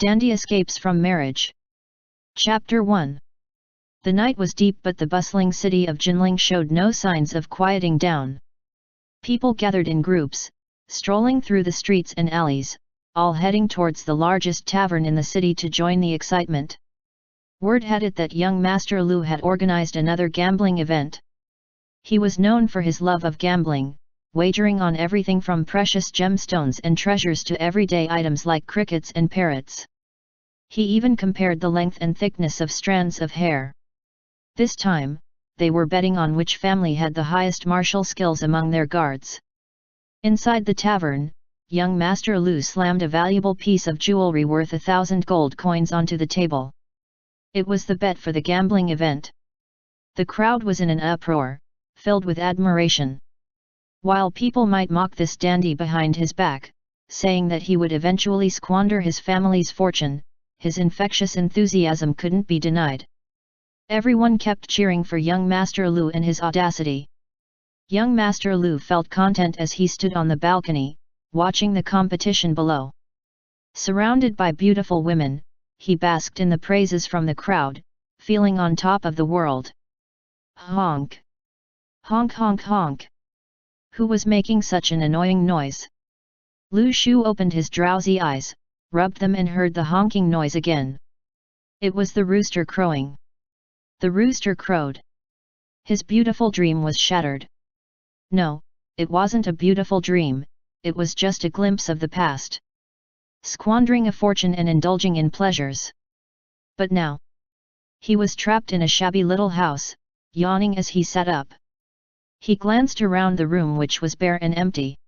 Dandy escapes from marriage. Chapter 1. The night was deep, but the bustling city of Jinling showed no signs of quieting down. People gathered in groups, strolling through the streets and alleys, all heading towards the largest tavern in the city to join the excitement. Word had it that young Master Lu had organized another gambling event. He was known for his love of gambling, wagering on everything from precious gemstones and treasures to everyday items like crickets and parrots. He even compared the length and thickness of strands of hair. This time, they were betting on which family had the highest martial skills among their guards. Inside the tavern, young Master Lu slammed a valuable piece of jewelry worth 1,000 gold coins onto the table. It was the bet for the gambling event. The crowd was in an uproar, filled with admiration. While people might mock this dandy behind his back, saying that he would eventually squander his family's fortune, his infectious enthusiasm couldn't be denied. Everyone kept cheering for young Master Lu and his audacity. Young Master Lu felt content as he stood on the balcony, watching the competition below. Surrounded by beautiful women, he basked in the praises from the crowd, feeling on top of the world. Honk! Honk honk honk! Who was making such an annoying noise? Lu Shu opened his drowsy eyes, rubbed them and heard the honking noise again. It was the rooster crowing. The rooster crowed. His beautiful dream was shattered. No, it wasn't a beautiful dream, it was just a glimpse of the past. Squandering a fortune and indulging in pleasures. But now, he was trapped in a shabby little house, yawning as he sat up. He glanced around the room, which was bare and empty.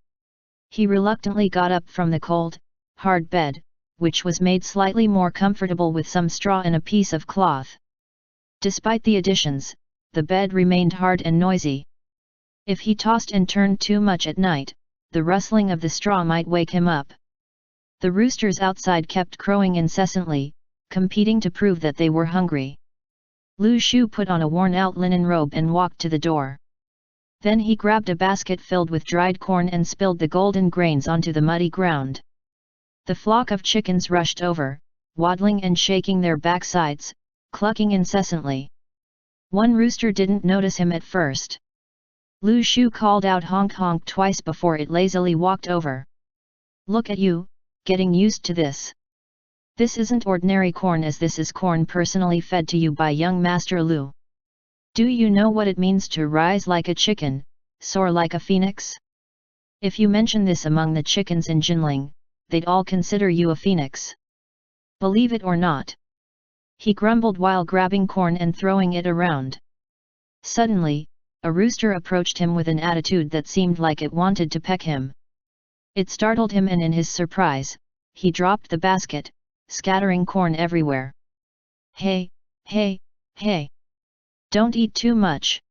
He reluctantly got up from the cold, hard bed, which was made slightly more comfortable with some straw and a piece of cloth. Despite the additions, the bed remained hard and noisy. If he tossed and turned too much at night, the rustling of the straw might wake him up. The roosters outside kept crowing incessantly, competing to prove that they were hungry. Lu Shu put on a worn-out linen robe and walked to the door. Then he grabbed a basket filled with dried corn and spilled the golden grains onto the muddy ground. The flock of chickens rushed over, waddling and shaking their backsides, clucking incessantly. One rooster didn't notice him at first. Lu Shu called out honk honk twice before it lazily walked over. Look at you, getting used to this. This isn't ordinary corn, as this is corn personally fed to you by young Master Lu. Do you know what it means to rise like a chicken, soar like a phoenix? If you mention this among the chickens in Jinling, they'd all consider you a phoenix. Believe it or not. He grumbled while grabbing corn and throwing it around. Suddenly, a rooster approached him with an attitude that seemed like it wanted to peck him. It startled him, and in his surprise, he dropped the basket, scattering corn everywhere. Hey, hey, hey! Don't eat too much.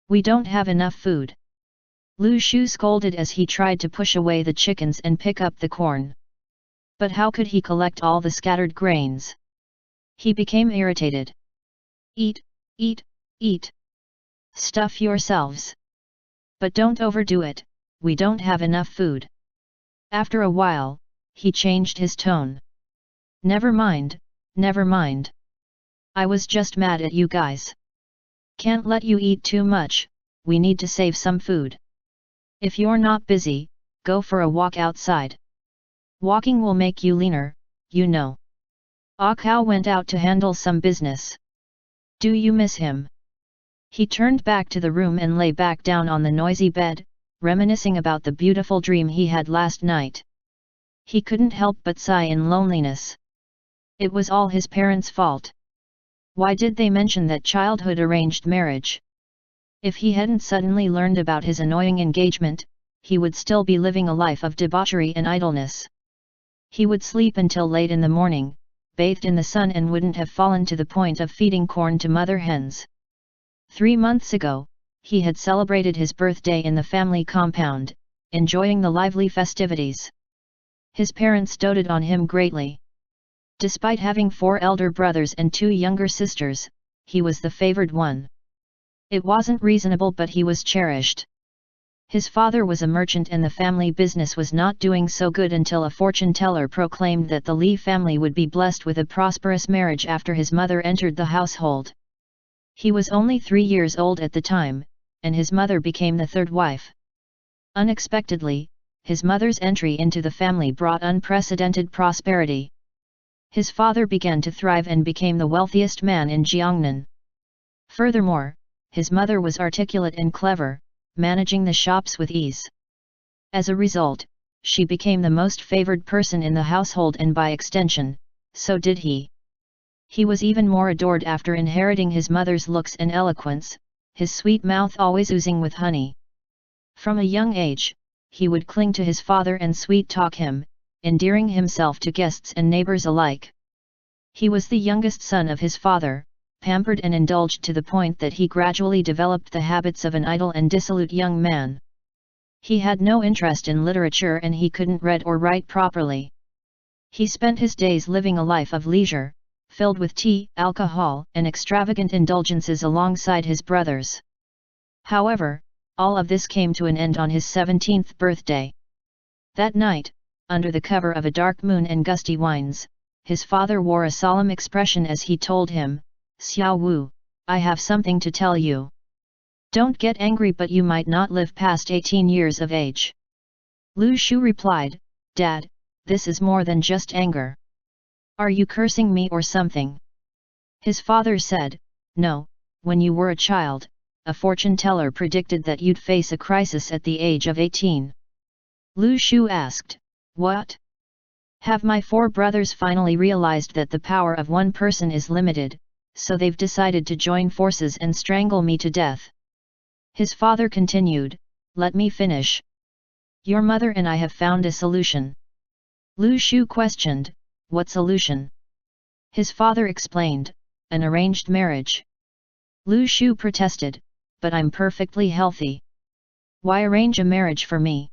We don't have enough food. Lu Shu scolded as he tried to push away the chickens and pick up the corn. But how could he collect all the scattered grains? He became irritated. Eat, eat, eat. Stuff yourselves. But don't overdo it, we don't have enough food. After a while, he changed his tone. Never mind, never mind. I was just mad at you guys. Can't let you eat too much, we need to save some food. If you're not busy, go for a walk outside. Walking will make you leaner, you know. Ah Kao went out to handle some business. Do you miss him? He turned back to the room and lay back down on the noisy bed, reminiscing about the beautiful dream he had last night. He couldn't help but sigh in loneliness. It was all his parents' fault. Why did they mention that childhood arranged marriage? If he hadn't suddenly learned about his annoying engagement, he would still be living a life of debauchery and idleness. He would sleep until late in the morning, bathed in the sun, and wouldn't have fallen to the point of feeding corn to mother hens. 3 months ago, he had celebrated his birthday in the family compound, enjoying the lively festivities. His parents doted on him greatly. Despite having 4 elder brothers and 2 younger sisters, he was the favored one. It wasn't reasonable, but he was cherished. His father was a merchant and the family business was not doing so good until a fortune teller proclaimed that the Li family would be blessed with a prosperous marriage after his mother entered the household. He was only 3 years old at the time, and his mother became the third wife. Unexpectedly, his mother's entry into the family brought unprecedented prosperity. His father began to thrive and became the wealthiest man in Jiangnan. Furthermore, his mother was articulate and clever, managing the shops with ease. As a result, she became the most favored person in the household and by extension, so did he. He was even more adored after inheriting his mother's looks and eloquence, his sweet mouth always oozing with honey. From a young age, he would cling to his father and sweet-talk him, endearing himself to guests and neighbors alike. He was the youngest son of his father, pampered and indulged to the point that he gradually developed the habits of an idle and dissolute young man. He had no interest in literature and he couldn't read or write properly. He spent his days living a life of leisure, filled with tea, alcohol, and extravagant indulgences alongside his brothers. However, all of this came to an end on his 17th birthday. That night, under the cover of a dark moon and gusty winds, his father wore a solemn expression as he told him, "Xiao Wu, I have something to tell you. Don't get angry, but you might not live past 18 years of age." Lu Shu replied, "Dad, this is more than just anger. Are you cursing me or something?" His father said, "No, when you were a child, a fortune teller predicted that you'd face a crisis at the age of 18. Lu Shu asked, "What? Have my 4 brothers finally realized that the power of one person is limited, so they've decided to join forces and strangle me to death?" His father continued, "Let me finish. Your mother and I have found a solution." Lu Shu questioned, "What solution?" His father explained, "An arranged marriage." Lu Shu protested, "But I'm perfectly healthy. Why arrange a marriage for me?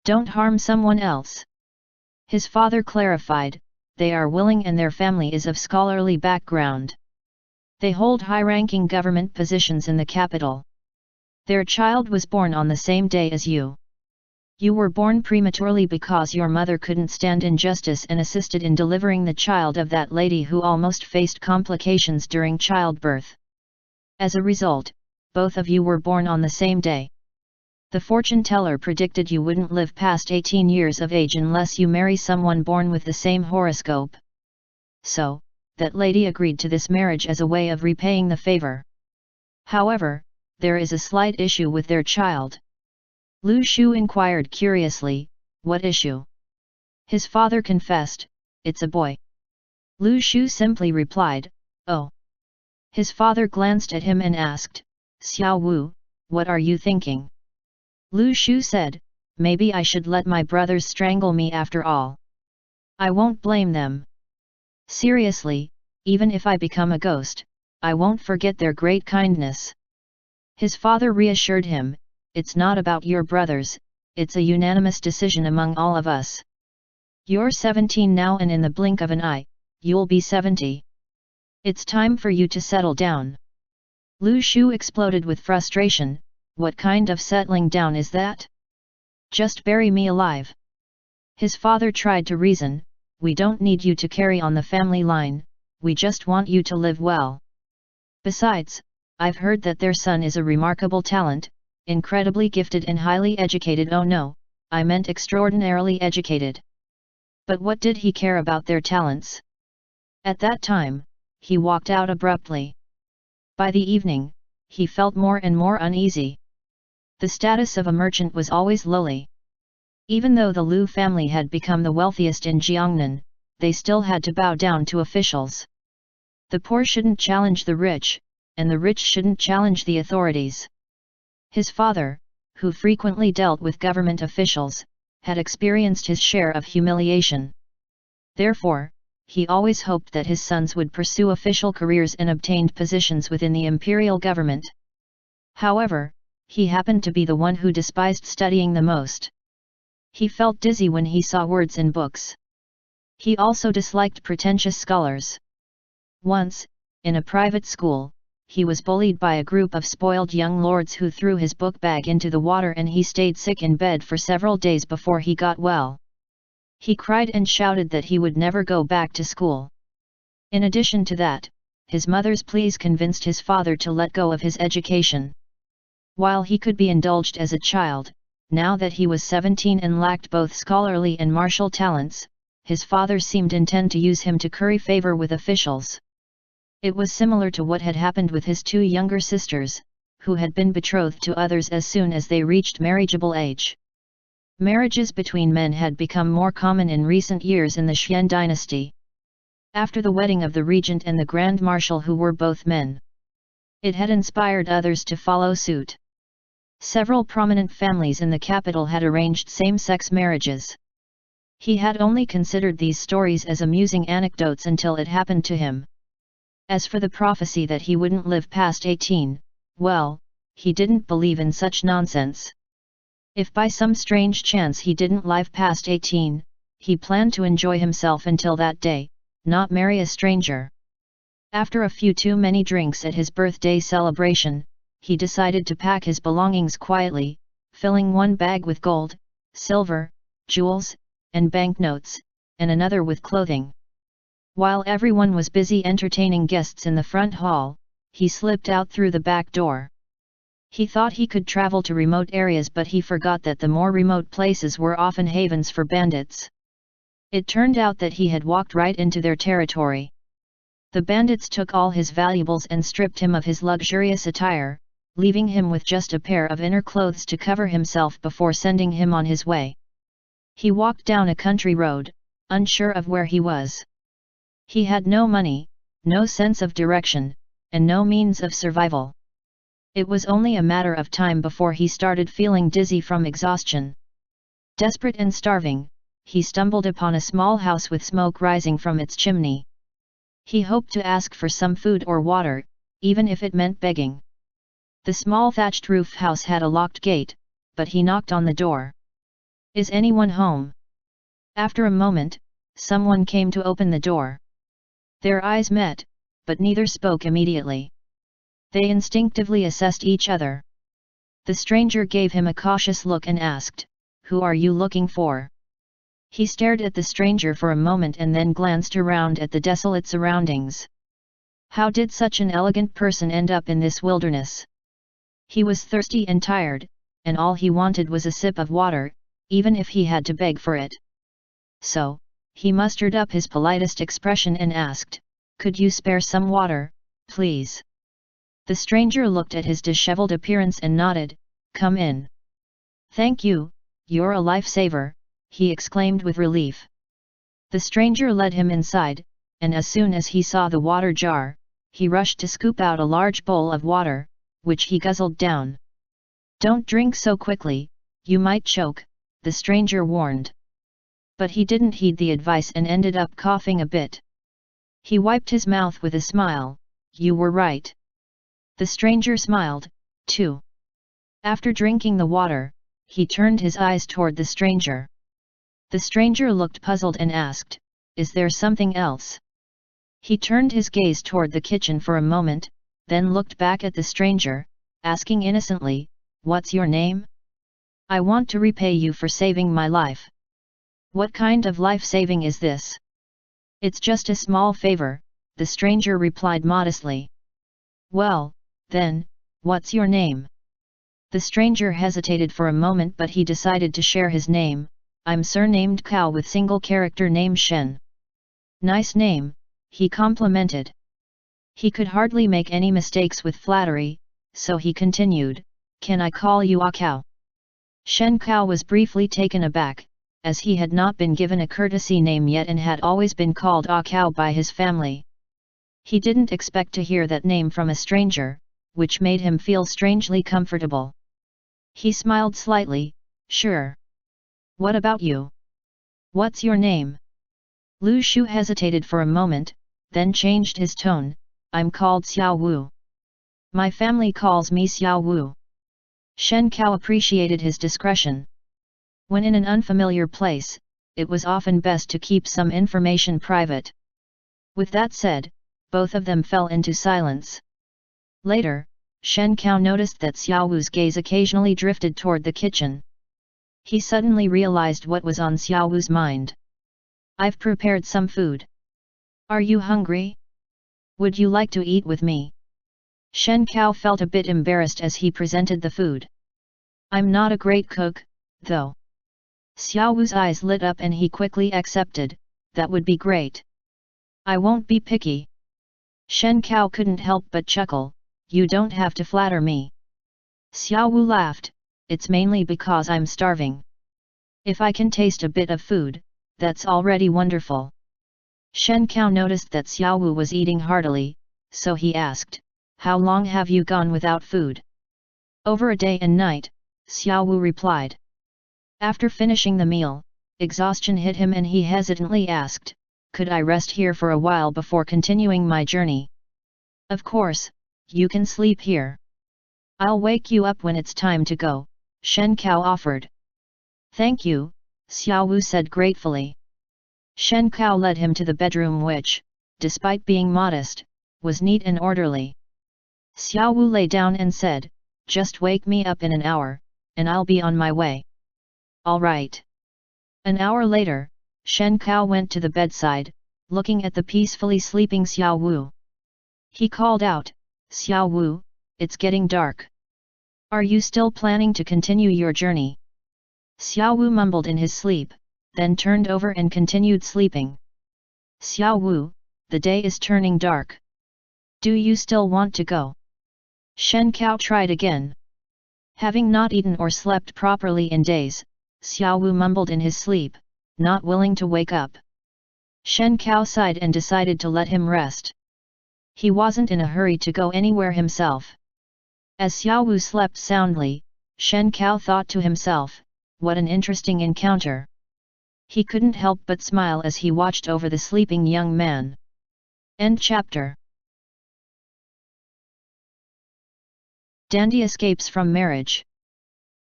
Don't harm someone else." His father clarified, "They are willing and their family is of scholarly background. They hold high-ranking government positions in the capital. Their child was born on the same day as you. You were born prematurely because your mother couldn't stand injustice and assisted in delivering the child of that lady who almost faced complications during childbirth. As a result, both of you were born on the same day. The fortune teller predicted you wouldn't live past 18 years of age unless you marry someone born with the same horoscope. So, that lady agreed to this marriage as a way of repaying the favor. However, there is a slight issue with their child." Lu Shu inquired curiously, "What issue?" His father confessed, "It's a boy." Lu Shu simply replied, "Oh." His father glanced at him and asked, "Xiao Wu, what are you thinking?" Lu Shu said, "Maybe I should let my brothers strangle me after all. I won't blame them. Seriously, even if I become a ghost, I won't forget their great kindness." His father reassured him, "It's not about your brothers, it's a unanimous decision among all of us. You're 17 now and in the blink of an eye, you'll be 70. It's time for you to settle down." Lu Shu exploded with frustration, "What kind of settling down is that? Just bury me alive." His father tried to reason, "We don't need you to carry on the family line, we just want you to live well. Besides, I've heard that their son is a remarkable talent, incredibly gifted and highly educated." "Oh no, I meant extraordinarily educated. But what did he care about their talents?" At that time, he walked out abruptly. By the evening, he felt more and more uneasy. The status of a merchant was always lowly. Even though the Lu family had become the wealthiest in Jiangnan, they still had to bow down to officials. The poor shouldn't challenge the rich, and the rich shouldn't challenge the authorities. His father, who frequently dealt with government officials, had experienced his share of humiliation. Therefore, he always hoped that his sons would pursue official careers and obtained positions within the imperial government. However, he happened to be the one who despised studying the most. He felt dizzy when he saw words in books. He also disliked pretentious scholars. Once, in a private school, he was bullied by a group of spoiled young lords who threw his book bag into the water and he stayed sick in bed for several days before he got well. He cried and shouted that he would never go back to school. In addition to that, his mother's pleas convinced his father to let go of his education. While he could be indulged as a child, now that he was 17 and lacked both scholarly and martial talents, his father seemed intent to use him to curry favor with officials. It was similar to what had happened with his two younger sisters, who had been betrothed to others as soon as they reached marriageable age. Marriages between men had become more common in recent years in the Xian dynasty. After the wedding of the regent and the grand marshal who were both men, it had inspired others to follow suit. Several prominent families in the capital had arranged same-sex marriages. He had only considered these stories as amusing anecdotes until it happened to him. As for the prophecy that he wouldn't live past 18, well, he didn't believe in such nonsense. If by some strange chance he didn't live past 18, he planned to enjoy himself until that day, not marry a stranger. After a few too many drinks at his birthday celebration, he decided to pack his belongings quietly, filling one bag with gold, silver, jewels, and banknotes, and another with clothing. While everyone was busy entertaining guests in the front hall, he slipped out through the back door. He thought he could travel to remote areas, but he forgot that the more remote places were often havens for bandits. It turned out that he had walked right into their territory. The bandits took all his valuables and stripped him of his luxurious attire, leaving him with just a pair of inner clothes to cover himself before sending him on his way. He walked down a country road, unsure of where he was. He had no money, no sense of direction, and no means of survival. It was only a matter of time before he started feeling dizzy from exhaustion. Desperate and starving, he stumbled upon a small house with smoke rising from its chimney. He hoped to ask for some food or water, even if it meant begging. The small thatched roof house had a locked gate, but he knocked on the door. "Is anyone home?" After a moment, someone came to open the door. Their eyes met, but neither spoke immediately. They instinctively assessed each other. The stranger gave him a cautious look and asked, "Who are you looking for?" He stared at the stranger for a moment and then glanced around at the desolate surroundings. How did such an elegant person end up in this wilderness? He was thirsty and tired, and all he wanted was a sip of water, even if he had to beg for it. So, he mustered up his politest expression and asked, "Could you spare some water, please?" The stranger looked at his disheveled appearance and nodded, "Come in." "Thank you, you're a lifesaver," he exclaimed with relief. The stranger led him inside, and as soon as he saw the water jar, he rushed to scoop out a large bowl of water, which he guzzled down. "Don't drink so quickly, you might choke," the stranger warned. But he didn't heed the advice and ended up coughing a bit. He wiped his mouth with a smile. "You were right." The stranger smiled, too. After drinking the water, he turned his eyes toward the stranger. The stranger looked puzzled and asked, "Is there something else?" He turned his gaze toward the kitchen for a moment, then looked back at the stranger, asking innocently, "What's your name? I want to repay you for saving my life." "What kind of life-saving is this?" "It's just a small favor," the stranger replied modestly. "Well, then, what's your name?" The stranger hesitated for a moment, but he decided to share his name. "I'm surnamed Cao with single character name Shen." "Nice name," he complimented. He could hardly make any mistakes with flattery, so he continued, "Can I call you Cao?" Shen Cao was briefly taken aback, as he had not been given a courtesy name yet and had always been called Cao by his family. He didn't expect to hear that name from a stranger, which made him feel strangely comfortable. He smiled slightly, "Sure. What about you? What's your name?" Lu Shu hesitated for a moment, then changed his tone, "I'm called Xiao Wu. My family calls me Xiao Wu." Shen Cao appreciated his discretion. When in an unfamiliar place, it was often best to keep some information private. With that said, both of them fell into silence. Later, Shen Kao noticed that Xiao Wu's gaze occasionally drifted toward the kitchen. He suddenly realized what was on Xiao Wu's mind. I've prepared some food. Are you hungry? Would you like to eat with me? Shen Kao felt a bit embarrassed as he presented the food. I'm not a great cook, though. Xiao Wu's eyes lit up and he quickly accepted, that would be great. I won't be picky. Shen Kao couldn't help but chuckle, you don't have to flatter me. Xiao Wu laughed, it's mainly because I'm starving. If I can taste a bit of food, that's already wonderful. Shen Kao noticed that Xiao Wu was eating heartily, so he asked, how long have you gone without food? Over a day and night, Xiao Wu replied. After finishing the meal, exhaustion hit him and he hesitantly asked, could I rest here for a while before continuing my journey? Of course, you can sleep here. I'll wake you up when it's time to go, Shen Kao offered. Thank you, Xiao Wu said gratefully. Shen Kao led him to the bedroom which, despite being modest, was neat and orderly. Xiao Wu lay down and said, just wake me up in an hour, and I'll be on my way. All right. An hour later, Shen Kao went to the bedside, looking at the peacefully sleeping Xiao Wu. He called out, Xiao Wu, it's getting dark. Are you still planning to continue your journey? Xiao Wu mumbled in his sleep, then turned over and continued sleeping. Xiao Wu, the day is turning dark. Do you still want to go? Shen Kao tried again. Having not eaten or slept properly in days, Xiao Wu mumbled in his sleep, not willing to wake up. Shen Kao sighed and decided to let him rest. He wasn't in a hurry to go anywhere himself. As Xiao Wu slept soundly, Shen Kao thought to himself, what an interesting encounter. He couldn't help but smile as he watched over the sleeping young man. End chapter. Dandy escapes from marriage.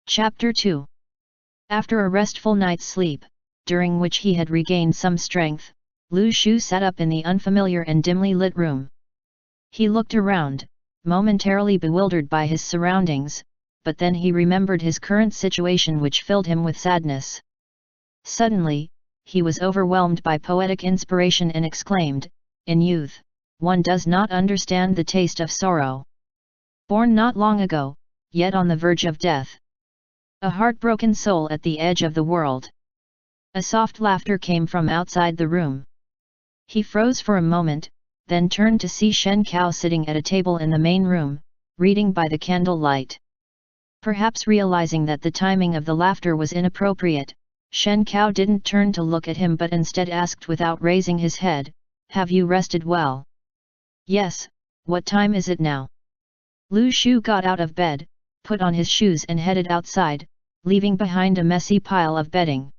Chapter 2. After a restful night's sleep, during which he had regained some strength, Lu Shu sat up in the unfamiliar and dimly lit room. He looked around, momentarily bewildered by his surroundings, but then he remembered his current situation which filled him with sadness. Suddenly, he was overwhelmed by poetic inspiration and exclaimed, in youth, one does not understand the taste of sorrow. Born not long ago, yet on the verge of death. A heartbroken soul at the edge of the world. A soft laughter came from outside the room. He froze for a moment, then turned to see Shen Kao sitting at a table in the main room, reading by the candlelight. Perhaps realizing that the timing of the laughter was inappropriate, Shen Kao didn't turn to look at him but instead asked without raising his head, have you rested well? Yes, what time is it now? Lu Shu got out of bed, put on his shoes and headed outside, leaving behind a messy pile of bedding.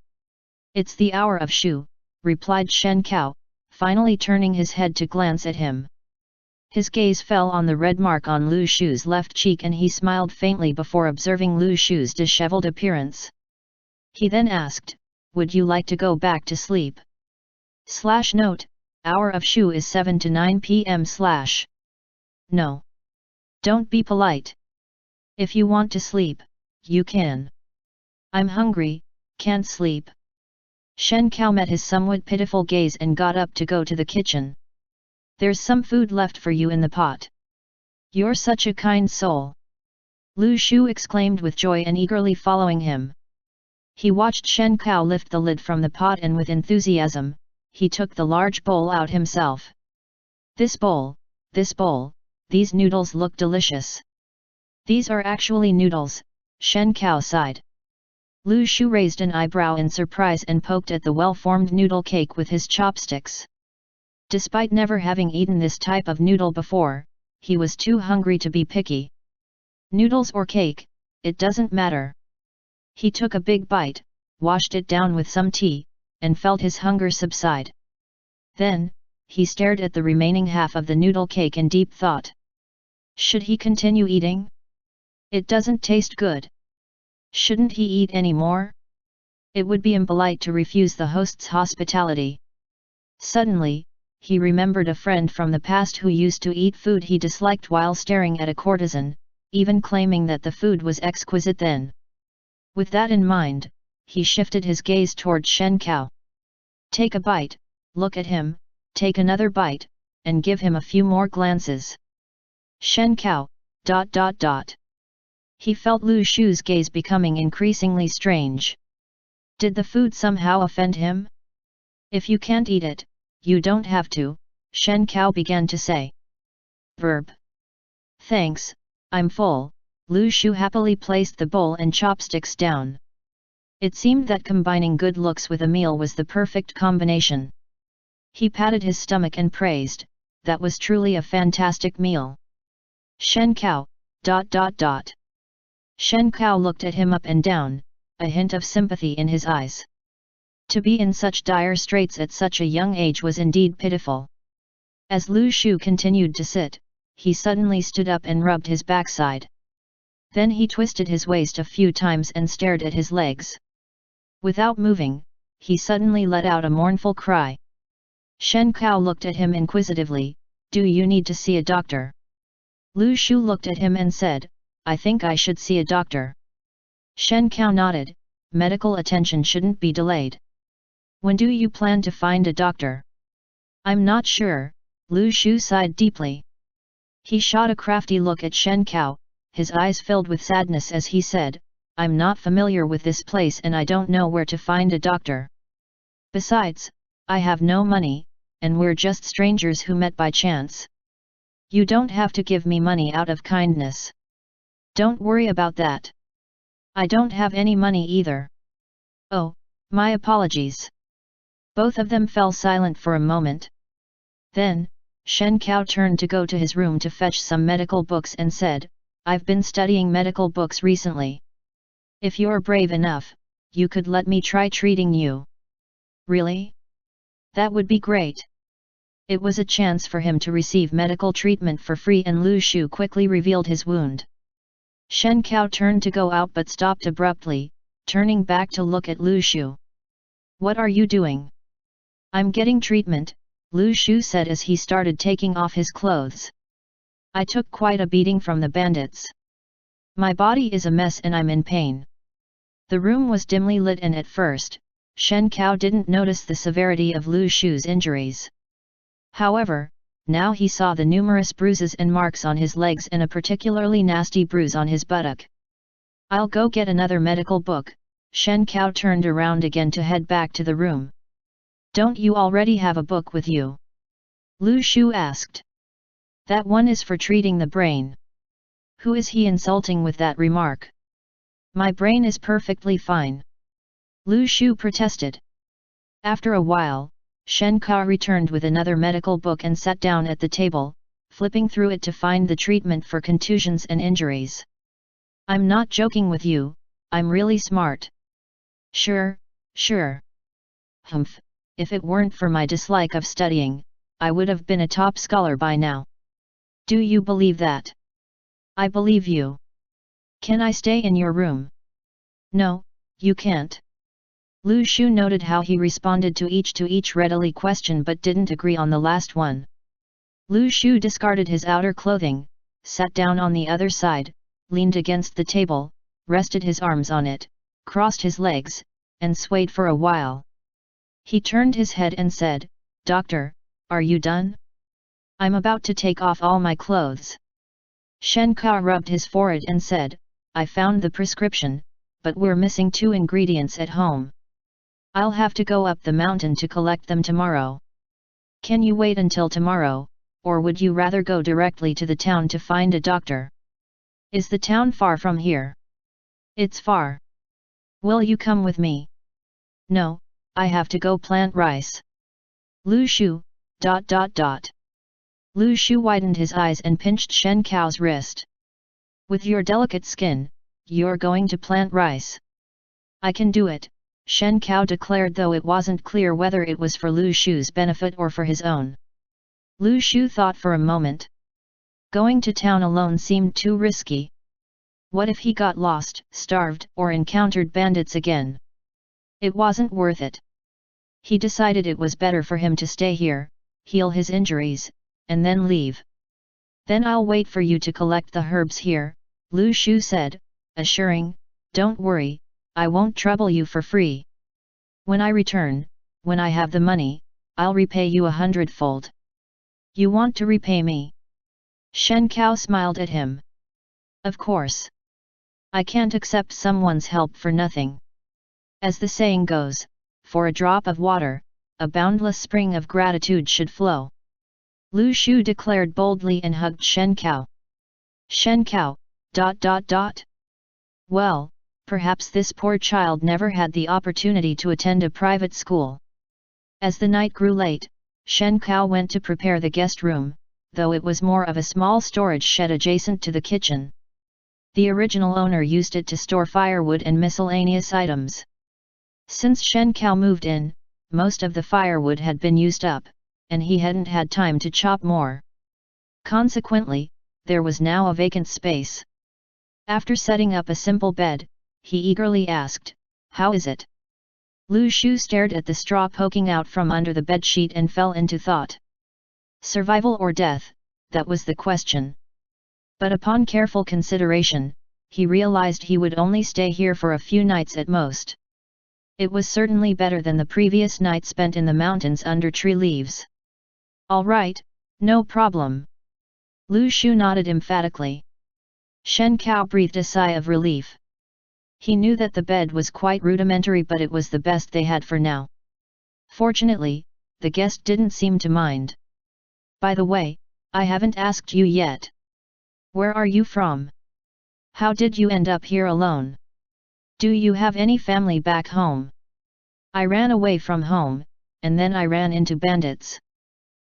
It's the hour of Shu, replied Shen Kao, finally turning his head to glance at him. His gaze fell on the red mark on Lu Shu's left cheek and he smiled faintly before observing Lu Shu's disheveled appearance. He then asked, would you like to go back to sleep? Note, hour of Shu is 7 to 9 p.m. No. Don't be polite. If you want to sleep, you can. I'm hungry, can't sleep. Shen Kao met his somewhat pitiful gaze and got up to go to the kitchen. There's some food left for you in the pot. You're such a kind soul. Lu Shu exclaimed with joy and eagerly following him. He watched Shen Kao lift the lid from the pot and with enthusiasm, he took the large bowl out himself. This bowl, these noodles look delicious. These are actually noodles, Shen Kao sighed. Lu Shu raised an eyebrow in surprise and poked at the well-formed noodle cake with his chopsticks. Despite never having eaten this type of noodle before, he was too hungry to be picky. Noodles or cake, it doesn't matter. He took a big bite, washed it down with some tea, and felt his hunger subside. Then, he stared at the remaining half of the noodle cake in deep thought. Should he continue eating? It doesn't taste good. Shouldn't he eat any more? It would be impolite to refuse the host's hospitality. Suddenly, he remembered a friend from the past who used to eat food he disliked while staring at a courtesan, even claiming that the food was exquisite then. With that in mind, he shifted his gaze toward Shen Cao. Take a bite, look at him, take another bite, and give him a few more glances. Shen Cao, ... He felt Lu Shu's gaze becoming increasingly strange. Did the food somehow offend him? If you can't eat it, you don't have to, Shen Cao began to say. Verb. Thanks, I'm full, Lu Shu happily placed the bowl and chopsticks down. It seemed that combining good looks with a meal was the perfect combination. He patted his stomach and praised, that was truly a fantastic meal. Shen Cao, ... Shen Cao looked at him up and down, a hint of sympathy in his eyes. To be in such dire straits at such a young age was indeed pitiful. As Lu Shu continued to sit, he suddenly stood up and rubbed his backside. Then he twisted his waist a few times and stared at his legs. Without moving, he suddenly let out a mournful cry. Shen Cao looked at him inquisitively, do you need to see a doctor? Lu Shu looked at him and said, I think I should see a doctor. Shen Cao nodded, medical attention shouldn't be delayed. When do you plan to find a doctor? I'm not sure, Lu Shu sighed deeply. He shot a crafty look at Shen Cao, his eyes filled with sadness as he said, I'm not familiar with this place and I don't know where to find a doctor. Besides, I have no money, and we're just strangers who met by chance. You don't have to give me money out of kindness. Don't worry about that. I don't have any money either. Oh, my apologies. Both of them fell silent for a moment. Then, Shen Cao turned to go to his room to fetch some medical books and said, I've been studying medical books recently. If you're brave enough, you could let me try treating you. Really? That would be great. It was a chance for him to receive medical treatment for free and Lu Shu quickly revealed his wound. Shen Cao turned to go out but stopped abruptly, turning back to look at Lu Shu. What are you doing? I'm getting treatment, Lu Shu said as he started taking off his clothes. I took quite a beating from the bandits. My body is a mess and I'm in pain. The room was dimly lit and at first, Shen Cao didn't notice the severity of Lu Shu's injuries. However, now he saw the numerous bruises and marks on his legs and a particularly nasty bruise on his buttock. I'll go get another medical book, Shen Cao turned around again to head back to the room. Don't you already have a book with you? Lu Shu asked. That one is for treating the brain. Who is he insulting with that remark? My brain is perfectly fine. Lu Shu protested. After a while, Shen Cao returned with another medical book and sat down at the table, flipping through it to find the treatment for contusions and injuries. I'm not joking with you, I'm really smart. Sure, sure. Humph, if it weren't for my dislike of studying, I would have been a top scholar by now. Do you believe that? I believe you. Can I stay in your room? No, you can't. Lu Shu noted how he responded to each readily question but didn't agree on the last one. Lu Shu discarded his outer clothing, sat down on the other side, leaned against the table, rested his arms on it, crossed his legs, and swayed for a while. He turned his head and said, Doctor, are you done? I'm about to take off all my clothes. Shen Cao rubbed his forehead and said, I found the prescription, but we're missing 2 ingredients at home. I'll have to go up the mountain to collect them tomorrow. Can you wait until tomorrow, or would you rather go directly to the town to find a doctor? Is the town far from here? It's far. Will you come with me? No, I have to go plant rice. Lu Shu, ... Lu Shu widened his eyes and pinched Shen Cao's wrist. With your delicate skin, you're going to plant rice. I can do it, Shen Cao declared, though it wasn't clear whether it was for Lu Shu's benefit or for his own. Lu Shu thought for a moment. Going to town alone seemed too risky. What if he got lost, starved, or encountered bandits again? It wasn't worth it. He decided it was better for him to stay here, heal his injuries, and then leave. Then I'll wait for you to collect the herbs here, Lu Shu said, assuring, don't worry, I won't trouble you for free. When I return, when I have the money, I'll repay you 100-fold. You want to repay me? Shen Cao smiled at him. Of course. I can't accept someone's help for nothing. As the saying goes, for a drop of water, a boundless spring of gratitude should flow. Lu Shu declared boldly and hugged Shen Cao. Shen Cao, ... Well, perhaps this poor child never had the opportunity to attend a private school. As the night grew late, Shen Cao went to prepare the guest room, though it was more of a small storage shed adjacent to the kitchen. The original owner used it to store firewood and miscellaneous items. Since Shen Cao moved in, most of the firewood had been used up, and he hadn't had time to chop more. Consequently, there was now a vacant space. After setting up a simple bed, he eagerly asked, "How is it?" Lu Shu stared at the straw poking out from under the bedsheet and fell into thought. Survival or death, that was the question. But upon careful consideration, he realized he would only stay here for a few nights at most. It was certainly better than the previous night spent in the mountains under tree leaves. All right, no problem. Lu Shu nodded emphatically. Shen Cao breathed a sigh of relief. He knew that the bed was quite rudimentary, but it was the best they had for now. Fortunately, the guest didn't seem to mind. By the way, I haven't asked you yet. Where are you from? How did you end up here alone? Do you have any family back home? I ran away from home, and then I ran into bandits.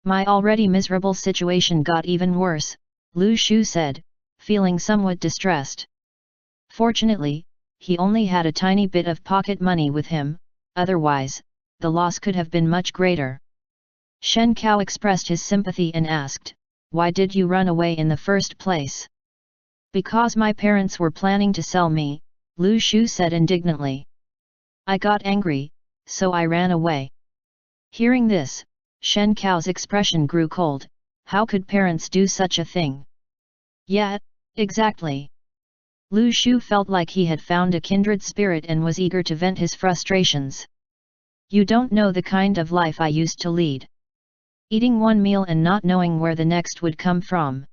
My already miserable situation got even worse, Lu Shu said, feeling somewhat distressed. Fortunately, he only had a tiny bit of pocket money with him, otherwise, the loss could have been much greater. Shen Cao expressed his sympathy and asked, "Why did you run away in the first place?" "Because my parents were planning to sell me," Lu Shu said indignantly. "I got angry, so I ran away." Hearing this, Shen Cao's expression grew cold. How could parents do such a thing? Yeah, exactly. Lu Shu felt like he had found a kindred spirit and was eager to vent his frustrations. "You don't know the kind of life I used to lead. Eating one meal and not knowing where the next would come from.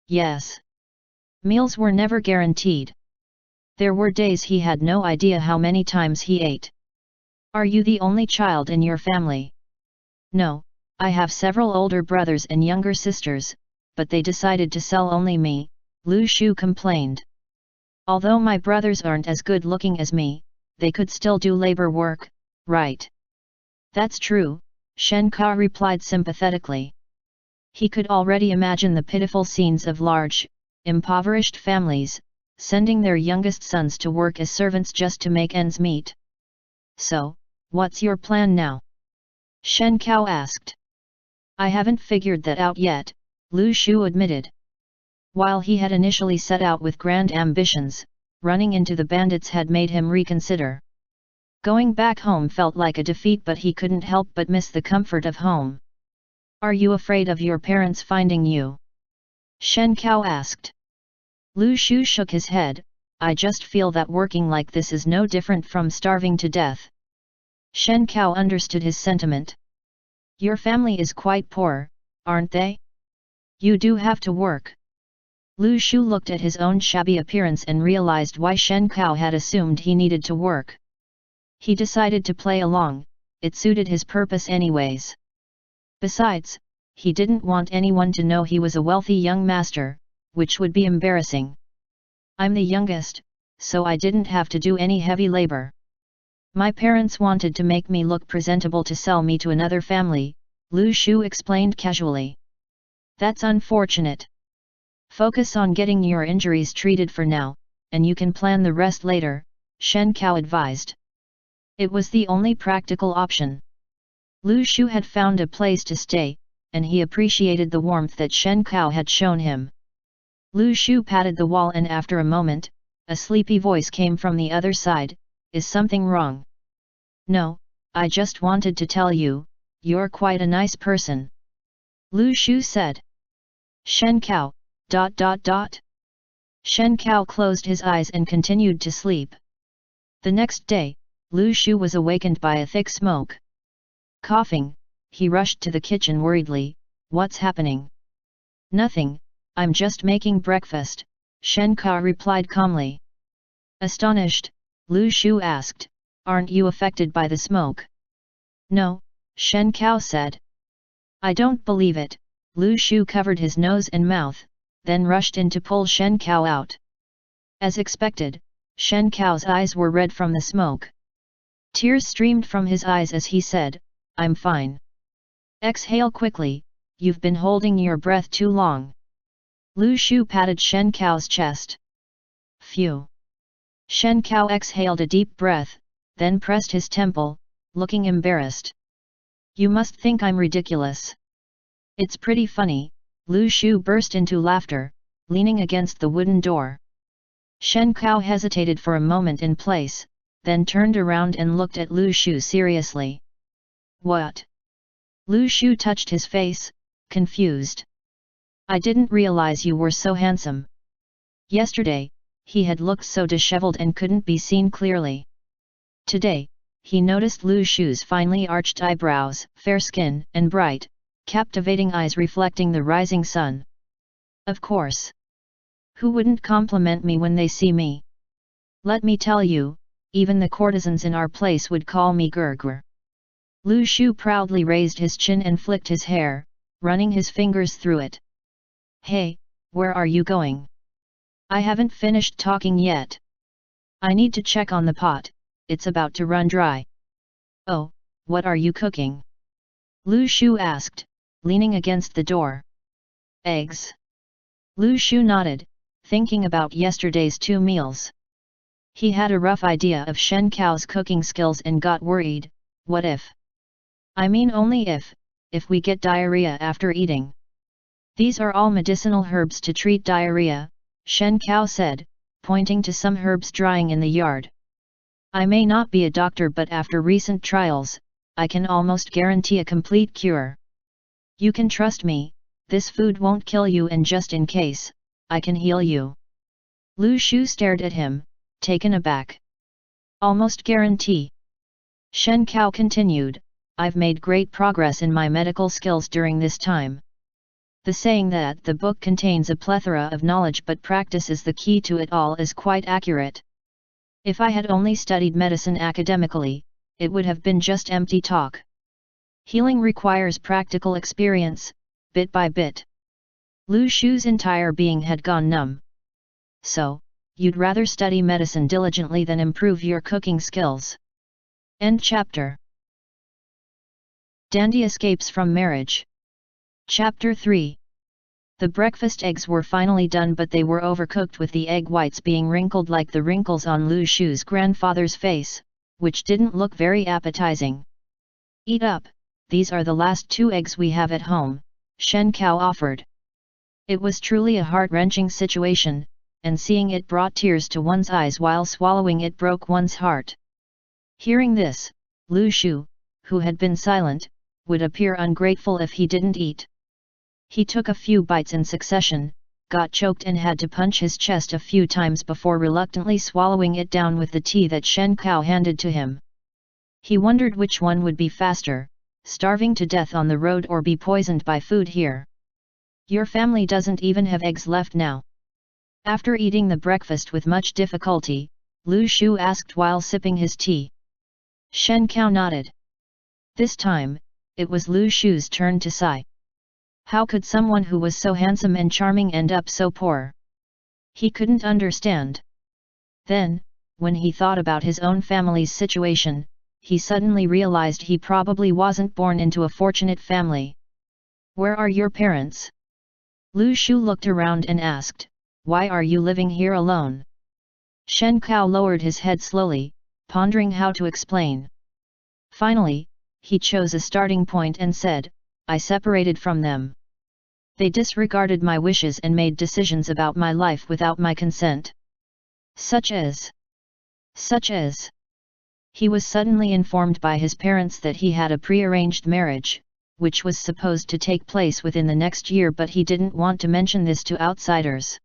Yes. Meals were never guaranteed. There were days he had no idea how many times he ate." "Are you the only child in your family?" "No, I have several older brothers and younger sisters, but they decided to sell only me," Lu Shu complained. "Although my brothers aren't as good looking as me, they could still do labor work, right?" "That's true," Shen Cao replied sympathetically. He could already imagine the pitiful scenes of large, impoverished families, sending their youngest sons to work as servants just to make ends meet. "So, what's your plan now?" Shen Cao asked. "I haven't figured that out yet," Lu Shu admitted. While he had initially set out with grand ambitions, running into the bandits had made him reconsider. Going back home felt like a defeat, but he couldn't help but miss the comfort of home. "Are you afraid of your parents finding you?" Shen Cao asked. Lu Shu shook his head. "I just feel that working like this is no different from starving to death." Shen Cao understood his sentiment. "Your family is quite poor, aren't they? You do have to work." Lu Shu looked at his own shabby appearance and realized why Shen Cao had assumed he needed to work. He decided to play along, it suited his purpose anyways. Besides, he didn't want anyone to know he was a wealthy young master, which would be embarrassing. "I'm the youngest, so I didn't have to do any heavy labor. My parents wanted to make me look presentable to sell me to another family," Lu Shu explained casually. "That's unfortunate. Focus on getting your injuries treated for now, and you can plan the rest later," Shen Cao advised. It was the only practical option. Lu Shu had found a place to stay, and he appreciated the warmth that Shen Cao had shown him. Lu Shu patted the wall, and after a moment, a sleepy voice came from the other side. "Is something wrong?" "No, I just wanted to tell you, you're quite a nice person." Lu Shu said. Shen Cao, ... Shen Cao closed his eyes and continued to sleep. The next day, Lu Shu was awakened by a thick smoke. Coughing, he rushed to the kitchen worriedly. What's happening? Nothing, I'm just making breakfast, Shen Cao replied calmly. Astonished, Lu Shu asked, aren't you affected by the smoke? No, Shen Cao said. I don't believe it. Lu Shu covered his nose and mouth, then rushed in to pull Shen Cao out. As expected, Shen Cao's eyes were red from the smoke. Tears streamed from his eyes as he said, I'm fine. Exhale quickly, you've been holding your breath too long. Lu Shu patted Shen Cao's chest. Phew. Shen Cao exhaled a deep breath, then pressed his temple, looking embarrassed. You must think I'm ridiculous. It's pretty funny, Lu Shu burst into laughter, leaning against the wooden door. Shen Cao hesitated for a moment in place, then turned around and looked at Lu Shu seriously. What? Lu Shu touched his face, confused. I didn't realize you were so handsome. Yesterday, he had looked so disheveled and couldn't be seen clearly. Today, he noticed Lu Shu's finely arched eyebrows, fair skin, and bright, captivating eyes reflecting the rising sun. Of course. Who wouldn't compliment me when they see me? Let me tell you, even the courtesans in our place would call me Gurgur. Lu Shu proudly raised his chin and flicked his hair, running his fingers through it. Hey, where are you going? I haven't finished talking yet. I need to check on the pot, it's about to run dry. Oh, what are you cooking? Lu Shu asked, leaning against the door. Eggs. Lu Shu nodded, thinking about yesterday's 2 meals. He had a rough idea of Shen Cao's cooking skills and got worried. What if? I mean only if we get diarrhea after eating. These are all medicinal herbs to treat diarrhea, Shen Cao said, pointing to some herbs drying in the yard. I may not be a doctor, but after recent trials, I can almost guarantee a complete cure. You can trust me, this food won't kill you, and just in case, I can heal you. Lu Shu stared at him, taken aback. Almost guarantee. Shen Cao continued, I've made great progress in my medical skills during this time. The saying that the book contains a plethora of knowledge but practice is the key to it all is quite accurate. If I had only studied medicine academically, it would have been just empty talk. Healing requires practical experience, bit by bit. Lu Shu's entire being had gone numb. So, you'd rather study medicine diligently than improve your cooking skills. End chapter. Dandy escapes from marriage. Chapter 3. The breakfast eggs were finally done, but they were overcooked, with the egg whites being wrinkled like the wrinkles on Lu Shu's grandfather's face, which didn't look very appetizing. Eat up, these are the last 2 eggs we have at home, Shen Cao offered. It was truly a heart-wrenching situation, and seeing it brought tears to one's eyes while swallowing it broke one's heart. Hearing this, Lu Shu, who had been silent, would appear ungrateful if he didn't eat. He took a few bites in succession, got choked and had to punch his chest a few times before reluctantly swallowing it down with the tea that Shen Cao handed to him. He wondered which one would be faster, starving to death on the road or be poisoned by food here. Your family doesn't even have eggs left now. After eating the breakfast with much difficulty, Lu Shu asked while sipping his tea. Shen Cao nodded. This time, it was Lu Shu's turn to sigh. How could someone who was so handsome and charming end up so poor? He couldn't understand. Then, when he thought about his own family's situation, he suddenly realized he probably wasn't born into a fortunate family. Where are your parents? Lu Shu looked around and asked, why are you living here alone? Shen Cao lowered his head slowly, pondering how to explain. Finally, he chose a starting point and said, I separated from them. They disregarded my wishes and made decisions about my life without my consent. Such as. He was suddenly informed by his parents that he had a prearranged marriage, which was supposed to take place within the next year, but he didn't want to mention this to outsiders.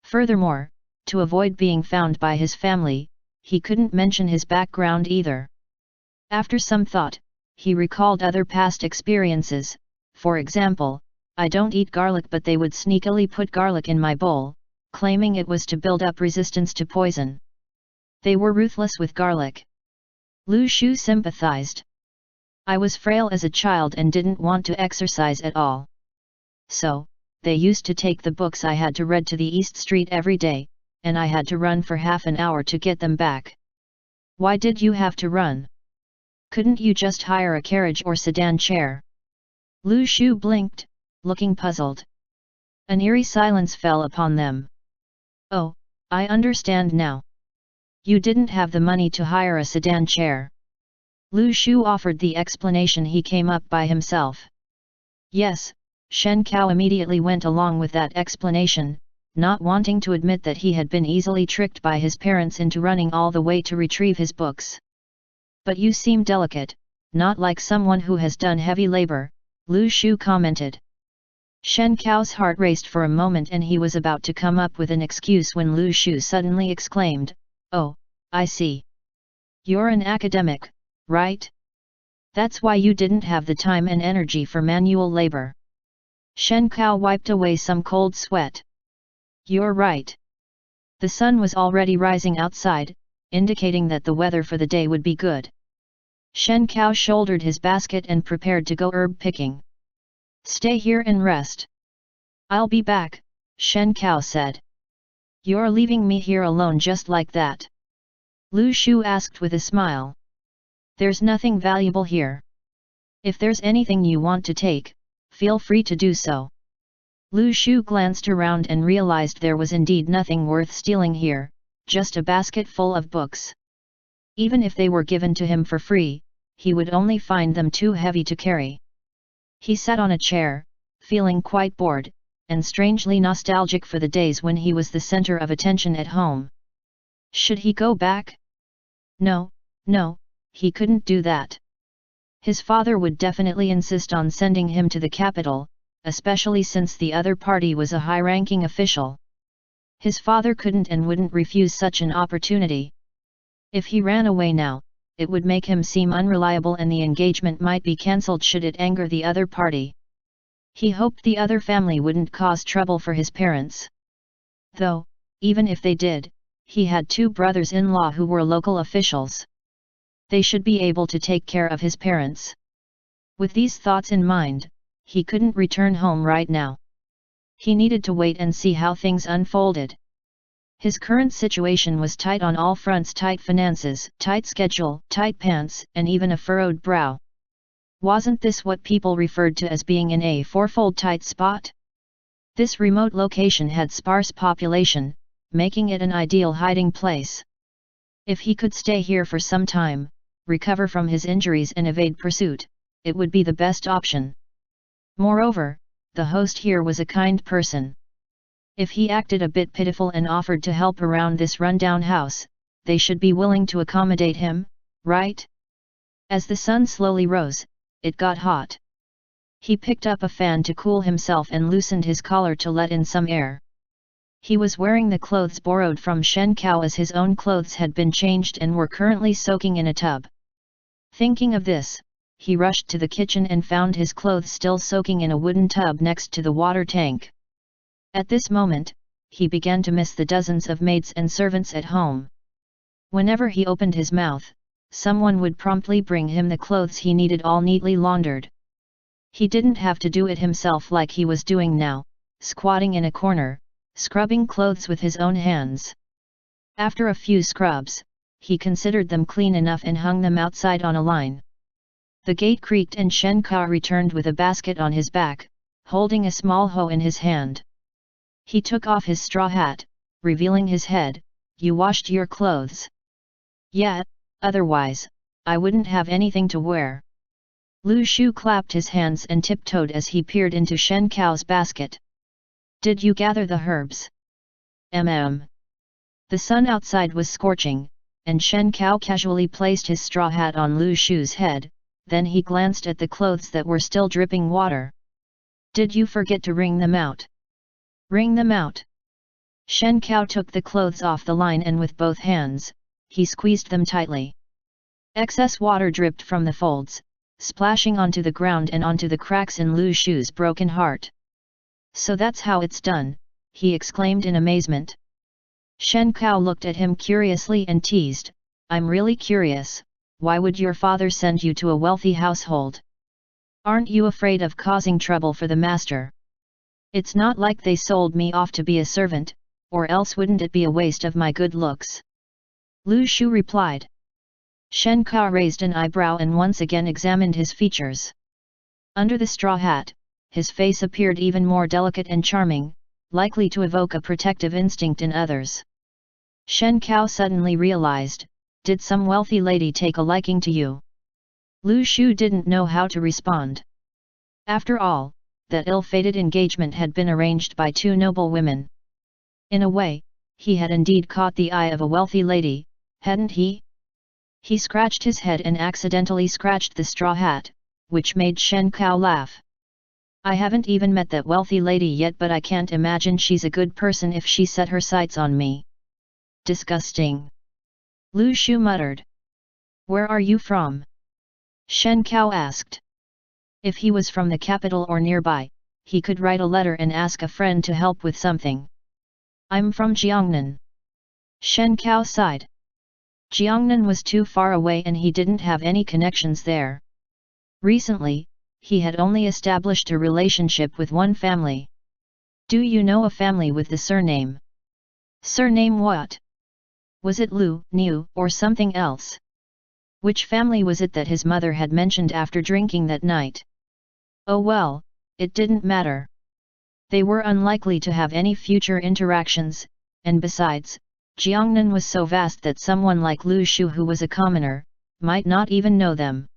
Furthermore, to avoid being found by his family, he couldn't mention his background either. After some thought, he recalled other past experiences. For example, I don't eat garlic, but they would sneakily put garlic in my bowl, claiming it was to build up resistance to poison. They were ruthless with garlic. Lu Shu sympathized. I was frail as a child and didn't want to exercise at all. So, they used to take the books I had to read to the East Street every day, and I had to run for half an hour to get them back. Why did you have to run? Couldn't you just hire a carriage or sedan chair? Lu Shu blinked, looking puzzled. An eerie silence fell upon them. Oh, I understand now. You didn't have the money to hire a sedan chair. Lu Shu offered the explanation he came up by himself. Yes, Shen Cao immediately went along with that explanation, not wanting to admit that he had been easily tricked by his parents into running all the way to retrieve his books. But you seem delicate, not like someone who has done heavy labor, Lu Shu commented. Shen Cao's heart raced for a moment and he was about to come up with an excuse when Lu Shu suddenly exclaimed, "Oh, I see. You're an academic, right? That's why you didn't have the time and energy for manual labor." Shen Cao wiped away some cold sweat. You're right. The sun was already rising outside, indicating that the weather for the day would be good. Shen Cao shouldered his basket and prepared to go herb picking. Stay here and rest. I'll be back, Shen Cao said. You're leaving me here alone just like that? Lu Shu asked with a smile. There's nothing valuable here. If there's anything you want to take, feel free to do so. Lu Shu glanced around and realized there was indeed nothing worth stealing here, just a basket full of books. Even if they were given to him for free, he would only find them too heavy to carry. He sat on a chair, feeling quite bored, and strangely nostalgic for the days when he was the center of attention at home. Should he go back? No, he couldn't do that. His father would definitely insist on sending him to the capital, especially since the other party was a high-ranking official. His father couldn't and wouldn't refuse such an opportunity. If he ran away now, it would make him seem unreliable and the engagement might be cancelled should it anger the other party. He hoped the other family wouldn't cause trouble for his parents. Though, even if they did, he had two brothers-in-law who were local officials. They should be able to take care of his parents. With these thoughts in mind, he couldn't return home right now. He needed to wait and see how things unfolded. His current situation was tight on all fronts: tight finances, tight schedule, tight pants, and even a furrowed brow. Wasn't this what people referred to as being in a fourfold tight spot? This remote location had sparse population, making it an ideal hiding place. If he could stay here for some time, recover from his injuries and evade pursuit, it would be the best option. Moreover, the host here was a kind person. If he acted a bit pitiful and offered to help around this rundown house, they should be willing to accommodate him, right? As the sun slowly rose, it got hot. He picked up a fan to cool himself and loosened his collar to let in some air. He was wearing the clothes borrowed from Shen Cao as his own clothes had been changed and were currently soaking in a tub. Thinking of this, he rushed to the kitchen and found his clothes still soaking in a wooden tub next to the water tank. At this moment, he began to miss the dozens of maids and servants at home. Whenever he opened his mouth, someone would promptly bring him the clothes he needed all neatly laundered. He didn't have to do it himself like he was doing now, squatting in a corner, scrubbing clothes with his own hands. After a few scrubs, he considered them clean enough and hung them outside on a line. The gate creaked and Shen Cao returned with a basket on his back, holding a small hoe in his hand. He took off his straw hat, revealing his head. You washed your clothes? Yeah, otherwise, I wouldn't have anything to wear. Lu Shu clapped his hands and tiptoed as he peered into Shen Cao's basket. Did you gather the herbs? The sun outside was scorching, and Shen Cao casually placed his straw hat on Lu Shu's head, then he glanced at the clothes that were still dripping water. Did you forget to wring them out? Wring them out. Shen Cao took the clothes off the line and with both hands, he squeezed them tightly. Excess water dripped from the folds, splashing onto the ground and onto the cracks in Lu Shu's broken heart. So that's how it's done, he exclaimed in amazement. Shen Cao looked at him curiously and teased, I'm really curious, why would your father send you to a wealthy household? Aren't you afraid of causing trouble for the master? It's not like they sold me off to be a servant, or else wouldn't it be a waste of my good looks? Lu Shu replied. Shen Cao raised an eyebrow and once again examined his features. Under the straw hat, his face appeared even more delicate and charming, likely to evoke a protective instinct in others. Shen Cao suddenly realized, did some wealthy lady take a liking to you? Lu Shu didn't know how to respond. After all, that ill-fated engagement had been arranged by two noble women. In a way, he had indeed caught the eye of a wealthy lady, hadn't he? He scratched his head and accidentally scratched the straw hat, which made Shen Cao laugh. I haven't even met that wealthy lady yet, but I can't imagine she's a good person if she set her sights on me. Disgusting. Lu Shu muttered. Where are you from? Shen Cao asked. If he was from the capital or nearby, he could write a letter and ask a friend to help with something. I'm from Jiangnan. Shen Cao sighed. Jiangnan was too far away and he didn't have any connections there. Recently, he had only established a relationship with one family. Do you know a family with the surname? Surname what? Was it Lu, Niu, or something else? Which family was it that his mother had mentioned after drinking that night? Oh well, it didn't matter. They were unlikely to have any future interactions, and besides, Jiangnan was so vast that someone like Lu Shu, who was a commoner, might not even know them.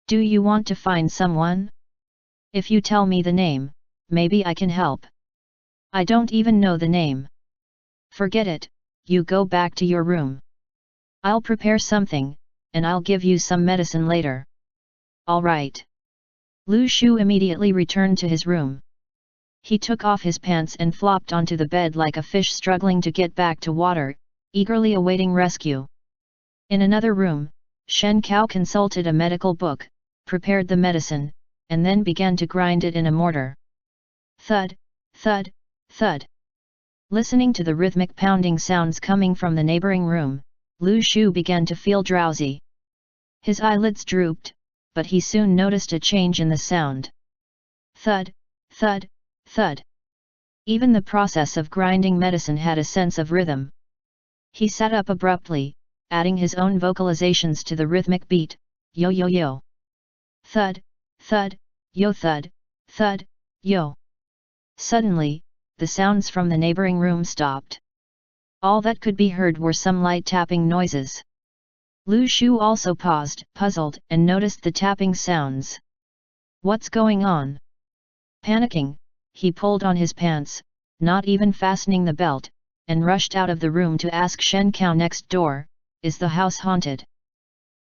Do you want to find someone? If you tell me the name, maybe I can help. I don't even know the name. Forget it, you go back to your room. I'll prepare something, and I'll give you some medicine later. All right. Lu Shu immediately returned to his room. He took off his pants and flopped onto the bed like a fish struggling to get back to water, eagerly awaiting rescue. In another room, Shen Cao consulted a medical book, prepared the medicine, and then began to grind it in a mortar. Thud, thud, thud. Listening to the rhythmic pounding sounds coming from the neighboring room, Lu Shu began to feel drowsy. His eyelids drooped, but he soon noticed a change in the sound. Thud, thud, thud. Even the process of grinding medicine had a sense of rhythm. He sat up abruptly, adding his own vocalizations to the rhythmic beat, yo yo yo. Thud, thud, yo thud, thud, yo. Suddenly, the sounds from the neighboring room stopped. All that could be heard were some light tapping noises. Lu Shu also paused, puzzled, and noticed the tapping sounds. What's going on? Panicking, he pulled on his pants, not even fastening the belt, and rushed out of the room to ask Shen Cao next door, is the house haunted?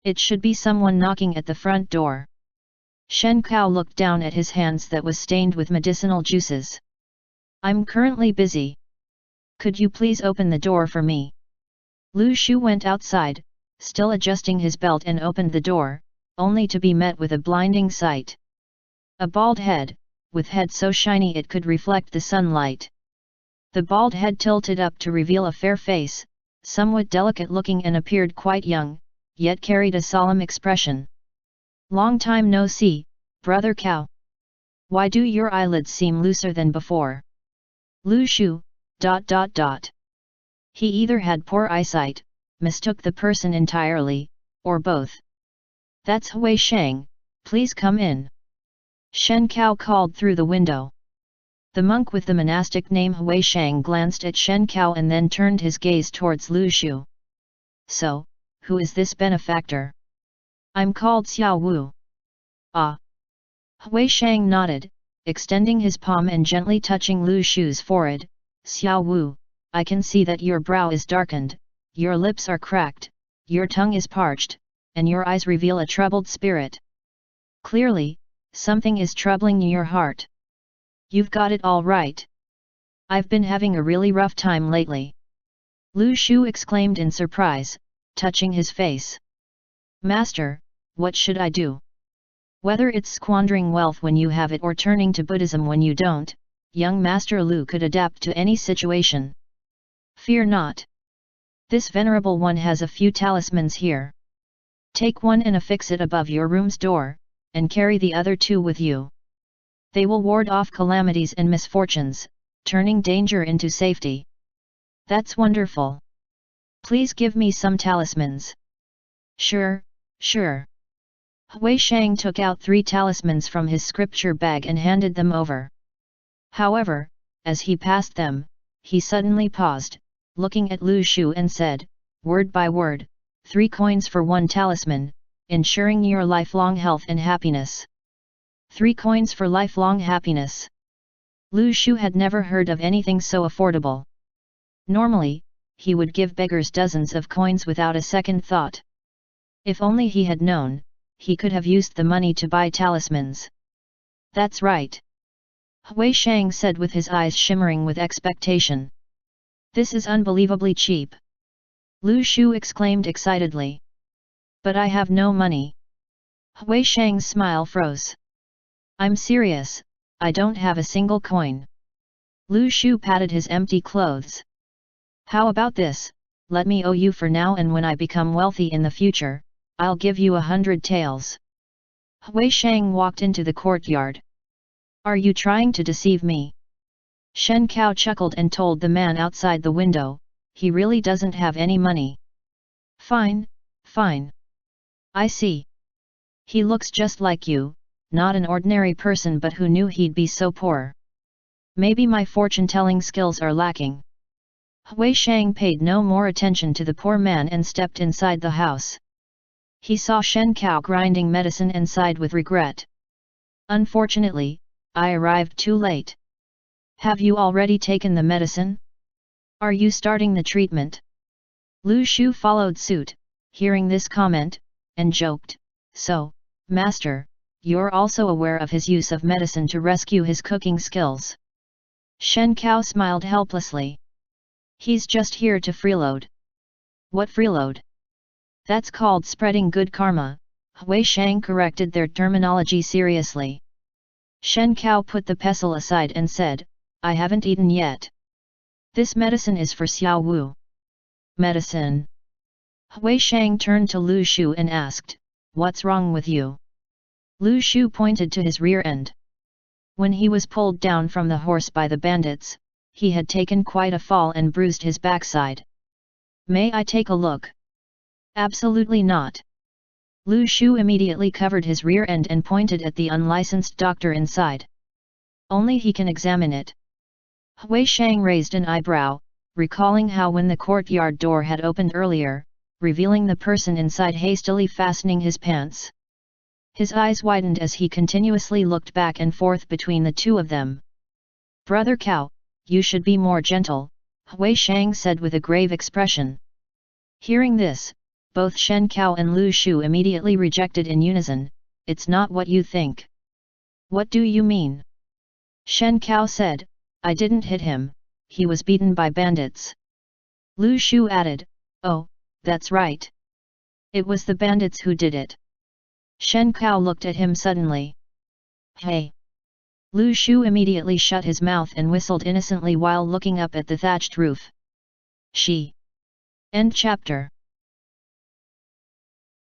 It should be someone knocking at the front door. Shen Cao looked down at his hands that was stained with medicinal juices. I'm currently busy. Could you please open the door for me? Lu Shu went outside, still adjusting his belt, and opened the door, only to be met with a blinding sight. A bald head, with head so shiny it could reflect the sunlight. The bald head tilted up to reveal a fair face, somewhat delicate looking and appeared quite young, yet carried a solemn expression. Long time no see, brother Cao. Why do your eyelids seem looser than before? Lu Shu, ... He either had poor eyesight, mistook the person entirely, or both. That's Hui Shang, please come in. Shen Cao called through the window. The monk with the monastic name Hui Shang glanced at Shen Cao and then turned his gaze towards Lu Shu. So, who is this benefactor? I'm called Xiao Wu. Ah. Hui Shang nodded, extending his palm and gently touching Lu Shu's forehead. Xiao Wu, I can see that your brow is darkened, your lips are cracked, your tongue is parched, and your eyes reveal a troubled spirit. Clearly, something is troubling your heart. You've got it all right. I've been having a really rough time lately. Lu Shu exclaimed in surprise, touching his face. Master, what should I do? Whether it's squandering wealth when you have it or turning to Buddhism when you don't, young Master Lu could adapt to any situation. Fear not. This venerable one has a few talismans here. Take one and affix it above your room's door, and carry the other two with you. They will ward off calamities and misfortunes, turning danger into safety. That's wonderful. Please give me some talismans. Sure, sure. Hui Shang took out 3 talismans from his scripture bag and handed them over. However, as he passed them, he suddenly paused, looking at Lu Shu and said, word by word, 3 coins for 1 talisman, ensuring your lifelong health and happiness. 3 coins for lifelong happiness. Lu Shu had never heard of anything so affordable. Normally, he would give beggars dozens of coins without a second thought. If only he had known, he could have used the money to buy talismans. That's right. Hui Shang said with his eyes shimmering with expectation. This is unbelievably cheap. Lu Shu exclaimed excitedly. But I have no money. Hui Shang's smile froze. I'm serious, I don't have a single coin. Lu Shu patted his empty clothes. How about this, let me owe you for now, and when I become wealthy in the future, I'll give you 100 taels. Hui Shang walked into the courtyard. Are you trying to deceive me? Shen Cao chuckled and told the man outside the window, he really doesn't have any money. Fine, fine. I see. He looks just like you, not an ordinary person, but who knew he'd be so poor? Maybe my fortune-telling skills are lacking. Hui Shang paid no more attention to the poor man and stepped inside the house. He saw Shen Cao grinding medicine and sighed with regret. Unfortunately, I arrived too late. Have you already taken the medicine? Are you starting the treatment? Lu Shu followed suit, hearing this comment, and joked, so, Master, you're also aware of his use of medicine to rescue his cooking skills. Shen Cao smiled helplessly. He's just here to freeload. What freeload? That's called spreading good karma, Hui Shang corrected their terminology seriously. Shen Cao put the pestle aside and said, I haven't eaten yet. This medicine is for Xiao Wu. Medicine? Hui Shang turned to Lu Shu and asked, what's wrong with you? Lu Shu pointed to his rear end. When he was pulled down from the horse by the bandits, he had taken quite a fall and bruised his backside. May I take a look? Absolutely not. Lu Shu immediately covered his rear end and pointed at the unlicensed doctor inside. Only he can examine it. Hui Shang raised an eyebrow, recalling how when the courtyard door had opened earlier, revealing the person inside hastily fastening his pants. His eyes widened as he continuously looked back and forth between the two of them. Brother Cao, you should be more gentle, Hui Shang said with a grave expression. Hearing this, both Shen Cao and Lu Shu immediately rejected in unison, it's not what you think. What do you mean? Shen Cao said, I didn't hit him, he was beaten by bandits. Lu Shu added, oh, that's right. It was the bandits who did it. Shen Cao looked at him suddenly. Hey! Lu Shu immediately shut his mouth and whistled innocently while looking up at the thatched roof. End chapter.